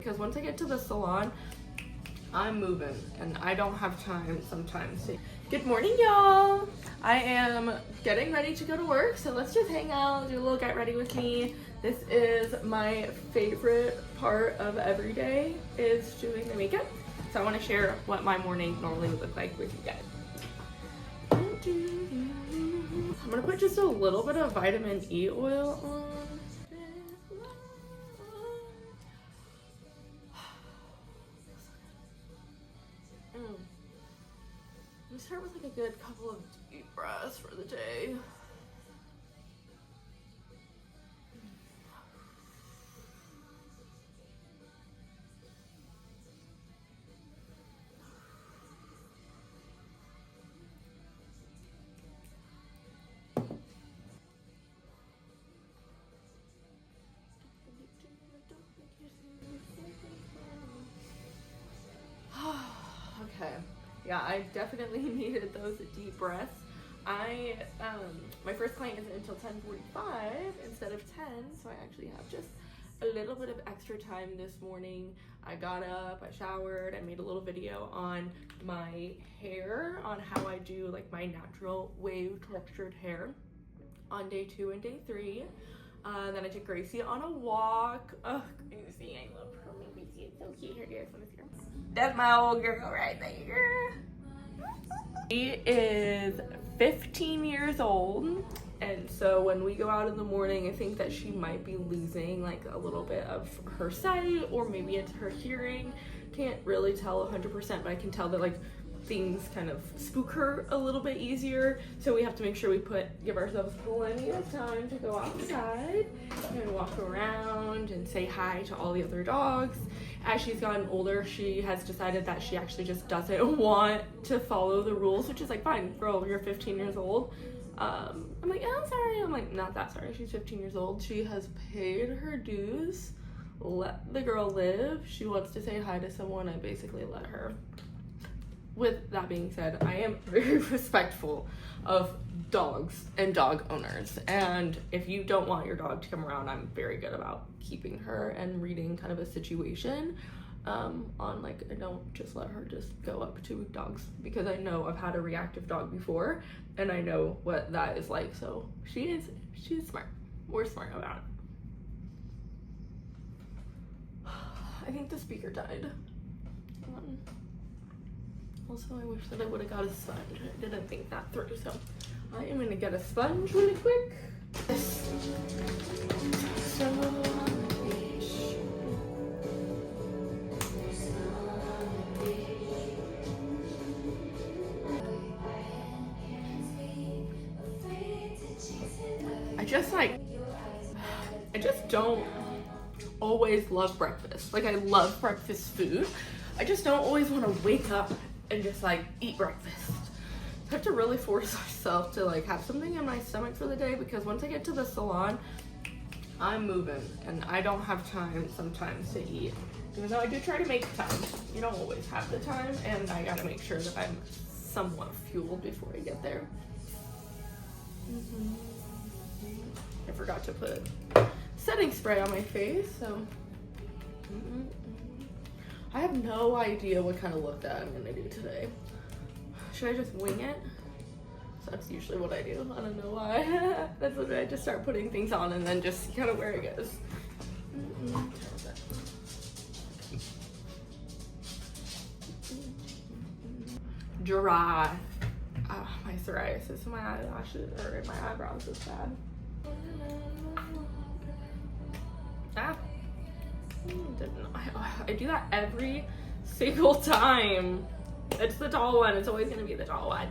Because once I get to the salon, I'm moving and I don't have time sometimes. Good morning, y'all. I am getting ready to go to work, so let's just hang out, do a little get ready with me. This is my favorite part of every day, is doing the makeup. So I want to share what my morning normally would look like with you guys. I'm gonna put just a little bit of vitamin E oil on. Let me start with like a good couple of deep breaths for the day. Okay. Yeah, I definitely needed those deep breaths. My first client isn't until 10:45 instead of 10, so I actually have just a little bit of extra time this morning. I got up, I showered, I made a little video on my hair, on how I do like my natural wave textured hair on day 2 and day 3. Then I took Gracie on a walk. Oh, Gracie, I love her. Gracie is so cute. Here, guys, let me see her. That's my old girl right there. She is 15 years old, and so when we go out in the morning, I think that she might be losing like a little bit of her sight, or maybe it's her hearing. Can't really tell 100%, but I can tell that like things kind of spook her a little bit easier, so we have to make sure we give ourselves plenty of time to go outside and walk around and say hi to all the other dogs. As she's gotten older, she has decided that she actually just doesn't want to follow the rules, which is like, fine, girl, you're 15 years old. I'm like, oh, I'm sorry. I'm like, not that sorry. She's 15 years old. She has paid her dues. Let the girl live. She wants to say hi to someone. I basically let her. With that being said, I am very respectful of dogs and dog owners, and if you don't want your dog to come around, I'm very good about keeping her and reading kind of a situation on like, I don't just let her just go up to dogs, because I know I've had a reactive dog before and I know what that is like. So she's smart. We're smart about it. I think the speaker died. Also, I wish that I would have got a sponge. I didn't think that through, so I am gonna get a sponge really quick. I just don't always love breakfast. Like, I love breakfast food. I just don't always want to wake up and just like eat breakfast. I have to really force myself to like have something in my stomach for the day, because once I get to the salon, I'm moving and I don't have time sometimes to eat. Even though I do try to make time, you don't always have the time, and I gotta make sure that I'm somewhat fueled before I get there. I forgot to put setting spray on my face, so I have no idea what kind of look that I'm gonna do today. Should I just wing it? So that's usually what I do. I don't know why. That's what I just start putting things on and then just see kind of where it goes. Dry. My psoriasis in my eyelashes or in my eyebrows is bad. I do that every single time. It's the tall one. It's always gonna be the tall one.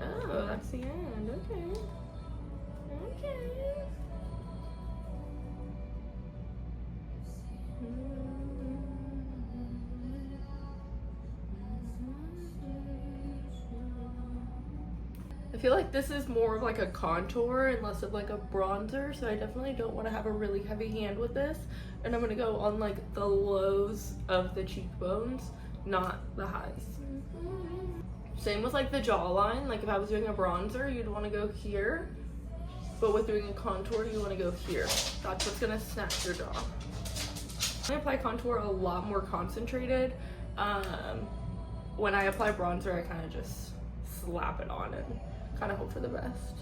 Oh, that's the end. Okay. Okay. I feel like this is more of like a contour and less of like a bronzer, so I definitely don't want to have a really heavy hand with this. And I'm gonna go on like the lows of the cheekbones, not the highs. Same with like the jawline. Like if I was doing a bronzer, you'd want to go here. but with doing a contour, you want to go here. That's what's gonna snatch your jaw. I apply contour a lot more concentrated. When I apply bronzer, I kind of just slap it on and kind of hope for the best.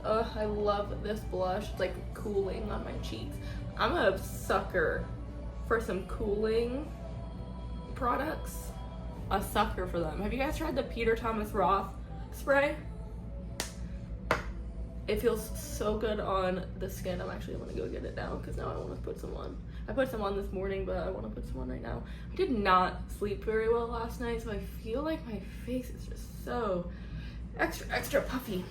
Oh, I love this blush. It's like cooling on my cheeks. I'm a sucker for some cooling products. A sucker for them. Have you guys tried the Peter Thomas Roth spray? It feels so good on the skin. I'm actually gonna go get it now because now I want to put some on. I put some on this morning, but I want to put some on right now. I did not sleep very well last night, so I feel like my face is just so extra puffy.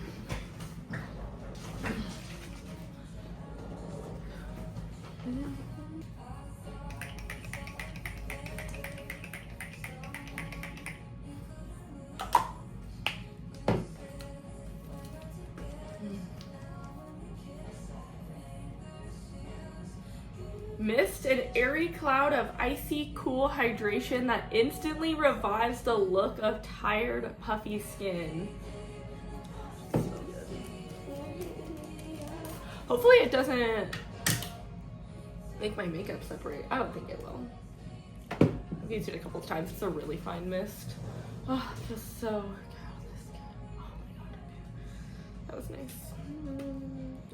Mist, an airy cloud of icy cool hydration that instantly revives the look of tired, puffy skin. So good. Hopefully it doesn't make my makeup separate. I don't think it will. I've used it a couple of times. It's a really fine mist. Oh, it feels so good on the skin. Oh my god. That was nice.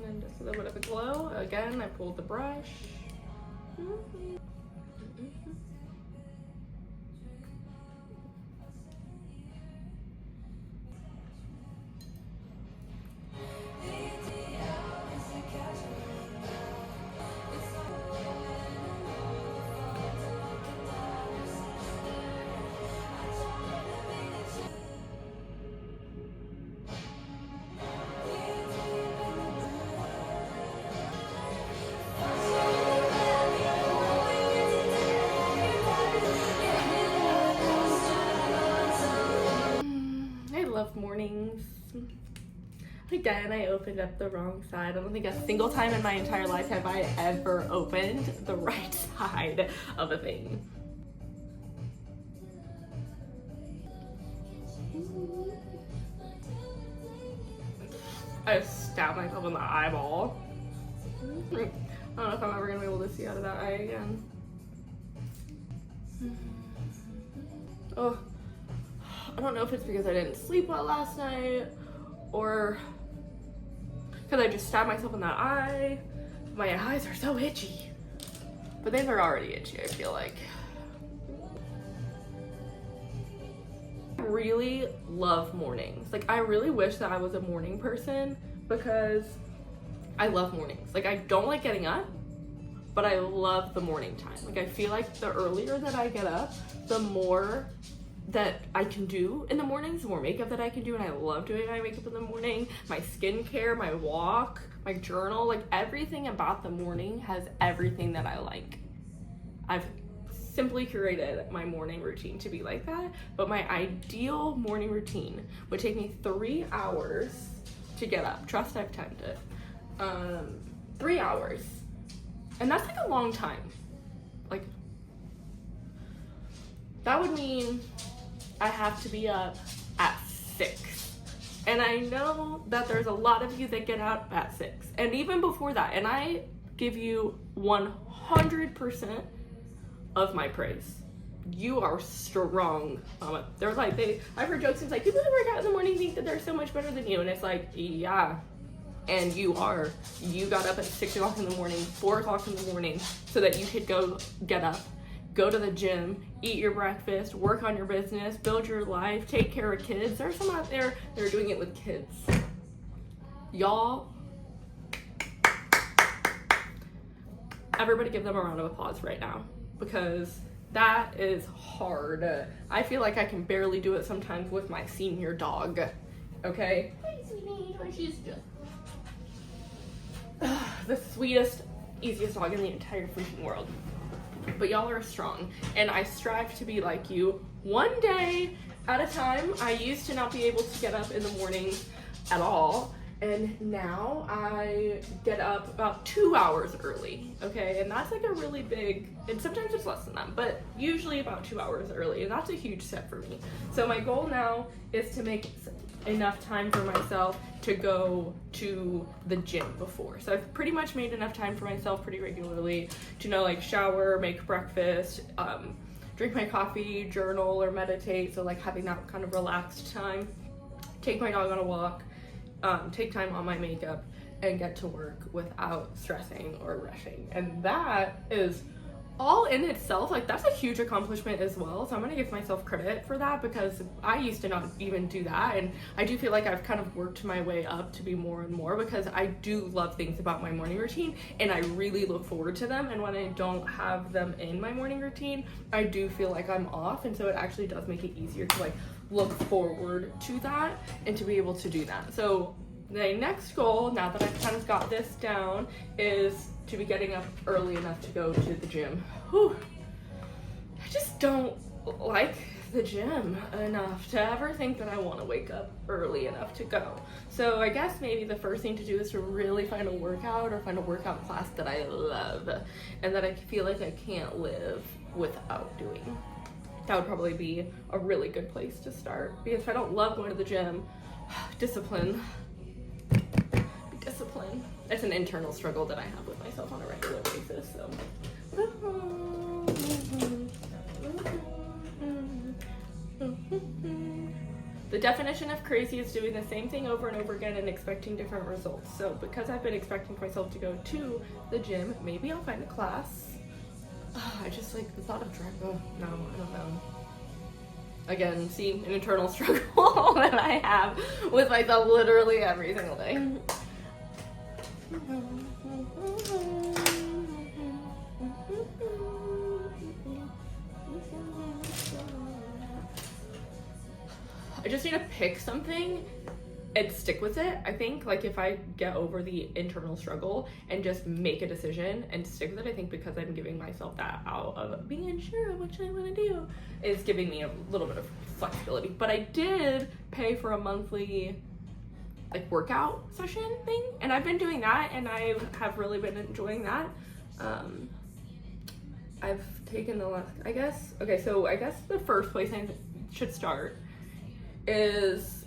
And just a little bit of a glow. Again, I pulled the brush. Mornings. Again, I opened up the wrong side. I don't think a single time in my entire life have I ever opened the right side of a thing. I just stabbed myself in the eyeball. I don't know if I'm ever gonna be able to see out of that eye again. Oh. I don't know if it's because I didn't sleep well last night or because I just stabbed myself in that eye. My eyes are so itchy. But they were already itchy, I feel like. I really love mornings. Like, I really wish that I was a morning person because I love mornings. Like, I don't like getting up, but I love the morning time. Like, I feel like the earlier that I get up, the more that I can do in the mornings, the more makeup that I can do, and I love doing my makeup in the morning. My skincare, my walk, my journal, like everything about the morning has everything that I like. I've simply curated my morning routine to be like that, but my ideal morning routine would take me 3 hours to get up. Trust I've timed it. 3 hours. And that's like a long time. Like, that would mean I have to be up at 6. And I know that there's a lot of you that get up at 6. And even before that, and I give you 100% of my praise. You are strong, mama. They're like, I've heard jokes, it's like, people who work out in the morning think that they're so much better than you. And it's like, yeah, and you are. You got up at 6 o'clock in the morning, 4 o'clock in the morning, so that you could go get up, go to the gym, eat your breakfast, work on your business, build your life, take care of kids. There's some out there that are doing it with kids. Y'all, everybody give them a round of applause right now, because that is hard. I feel like I can barely do it sometimes with my senior dog, okay? Hi, sweetie, she's just the sweetest, easiest dog in the entire freaking world. But y'all are strong, and I strive to be like you. One day at a time. I used to not be able to get up in the morning at all, And now I get up about 2 hours early, okay? And that's like a really big, and sometimes it's less than that, but usually about 2 hours early, and that's a huge step for me. So my goal now is to make enough time for myself to go to the gym before. So I've pretty much made enough time for myself pretty regularly to like shower, make breakfast, drink my coffee, journal, or meditate. So like having that kind of relaxed time, take my dog on a walk, take time on my makeup, and get to work without stressing or rushing. And that is all in itself, like that's a huge accomplishment as well. So I'm gonna give myself credit for that, because I used to not even do that, and I do feel like I've kind of worked my way up to be more and more, because I do love things about my morning routine and I really look forward to them. And when I don't have them in my morning routine, I do feel like I'm off, and so it actually does make it easier to like look forward to that and to be able to do that. So the next goal, now that I've kind of got this down, is to be getting up early enough to go to the gym. Whew. I just don't like the gym enough to ever think that I want to wake up early enough to go. So I guess maybe the first thing to do is to really find a workout, or find a workout class that I love and that I feel like I can't live without doing. That would probably be a really good place to start, because if I don't love going to the gym, discipline. It's an internal struggle that I have with myself on a regular basis. So the definition of crazy is doing the same thing over and over again and expecting different results. So because I've been expecting myself to go to the gym, maybe I'll find a class. I just like the thought of trying. Oh no, I don't know. Again, see, an internal struggle that I have with myself literally every single day. I just need to pick something and stick with it. I think like if I get over the internal struggle and just make a decision and stick with it, I think because I'm giving myself that out of being unsure of what I want to do is giving me a little bit of flexibility. But I did pay for a monthly like workout session thing, and I've been doing that and I have really been enjoying that. I've taken the last, I guess the first place I should start is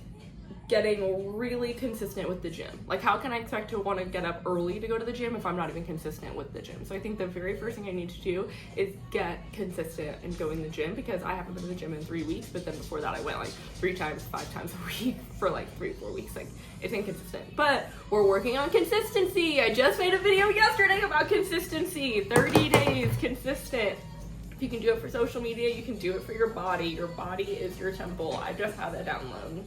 getting really consistent with the gym. Like how can I expect to want to get up early to go to the gym if I'm not even consistent with the gym? So I think the very first thing I need to do is get consistent in going to the gym, because I haven't been to the gym in 3 weeks, but then before that I went like 3 times, 5 times a week for like 3-4 weeks. Like it's inconsistent, but we're working on consistency. I just made a video yesterday about consistency. 30 days consistent. If you can do it for social media, you can do it for your body. Your body is your temple. I just had that download.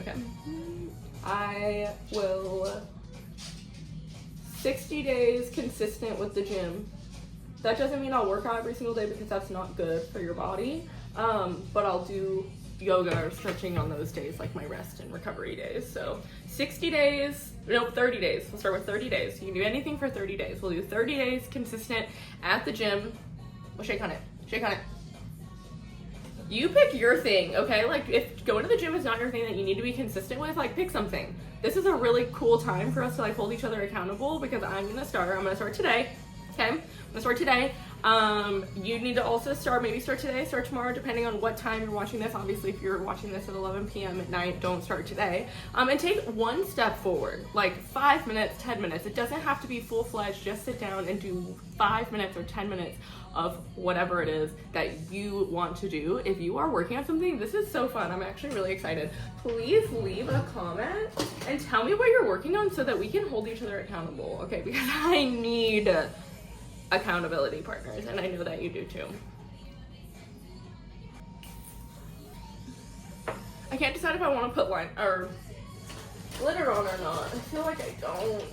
Okay. I will 60 days consistent with the gym. That doesn't mean I'll work out every single day, because that's not good for your body. But I'll do yoga or stretching on those days, like my rest and recovery days. So 60 days, no, 30 days. We'll start with 30 days. You can do anything for 30 days. We'll do 30 days consistent at the gym. We'll shake on it. Shake on it. You pick your thing, okay? Like if going to the gym is not your thing that you need to be consistent with, like pick something. This is a really cool time for us to like hold each other accountable, because I'm gonna start today, okay? I'm gonna start today. You need to also maybe start today, start tomorrow, depending on what time you're watching this. Obviously, if you're watching this at 11 p.m. at night, don't start today. And take one step forward, like 5 minutes, 10 minutes. It doesn't have to be full-fledged. Just sit down and do 5 minutes or 10 minutes of whatever it is that you want to do. If you are working on something, this is so fun. I'm actually really excited. Please leave a comment and tell me what you're working on so that we can hold each other accountable, okay? Because I need accountability partners, and I know that you do too. I can't decide if I want to put glitter on or not. I feel like I don't.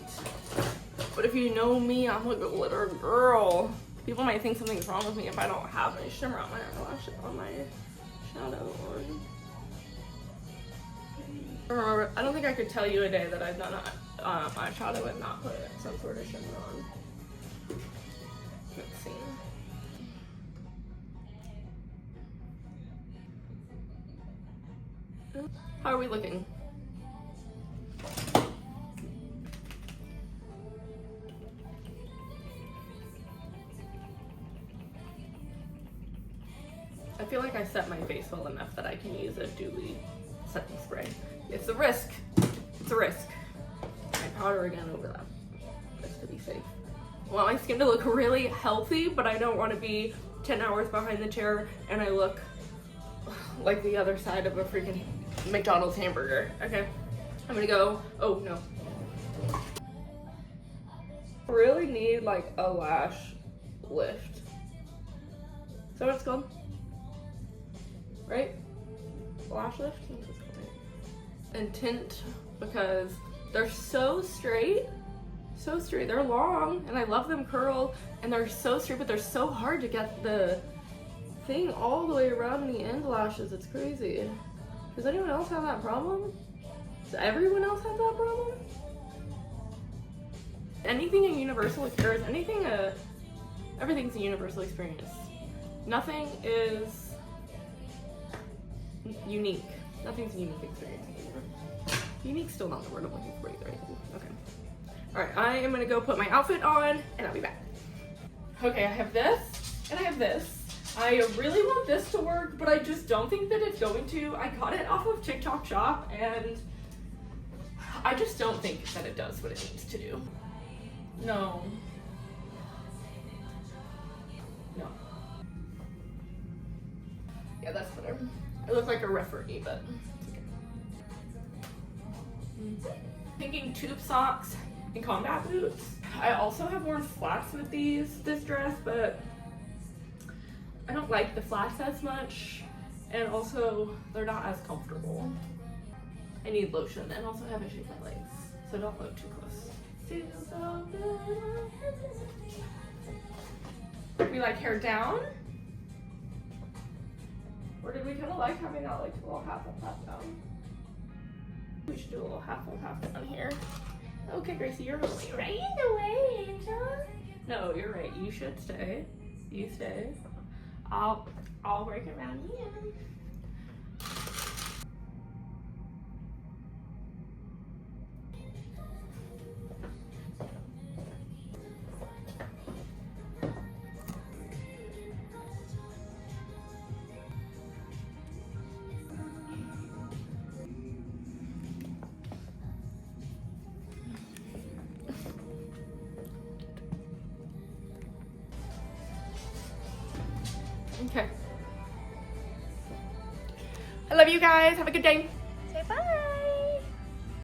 But if you know me, I'm a glitter girl. People might think something's wrong with me if I don't have any shimmer on my eyelashes, on my shadow. Or I don't think I could tell you a day that I've done eyeshadow and not put some sort of shimmer on. Let's see. How are we looking? feel like I set my face well enough that I can use a dewy setting spray. It's a risk. It's a risk. I powder again over that, just to be safe. I want my skin to look really healthy, but I don't want to be 10 hours behind the chair and I look like the other side of a freaking McDonald's hamburger. Okay, I'm gonna go, oh no. I really need like a lash lift. Is that what it's called? Right? Lash lift? That's what it's called, right? And tint, because they're so straight. So straight. They're long and I love them curled and they're so straight, but they're so hard to get the thing all the way around the end lashes. It's crazy. Does anyone else have that problem? Does everyone else have that problem? Anything a universal experience, everything's a universal experience. Nothing is unique. Nothing's a unique experience. Unique's still not the word I'm looking for either. Okay. Alright, I am gonna go put my outfit on and I'll be back. Okay, I have this and I have this. I really want this to work, but I just don't think that it's going to. I got it off of TikTok Shop and I just don't think that it does what it needs to do. No. No. Yeah, that's better. I look like a referee, but it's okay. Thinking tube socks and combat boots. I also have worn flats with this dress, but I don't like the flats as much, and also they're not as comfortable. I need lotion, and also I haven't shaved my legs, so don't look too close. Feels so good. We like hair down? Or did we kind of like having that like a little half and half down? We should do a little half and half down here. Okay, Gracie, you're right in the way, Angel. No, you're right. You should stay. You stay. I'll work around you. Okay. I love you guys. Have a good day.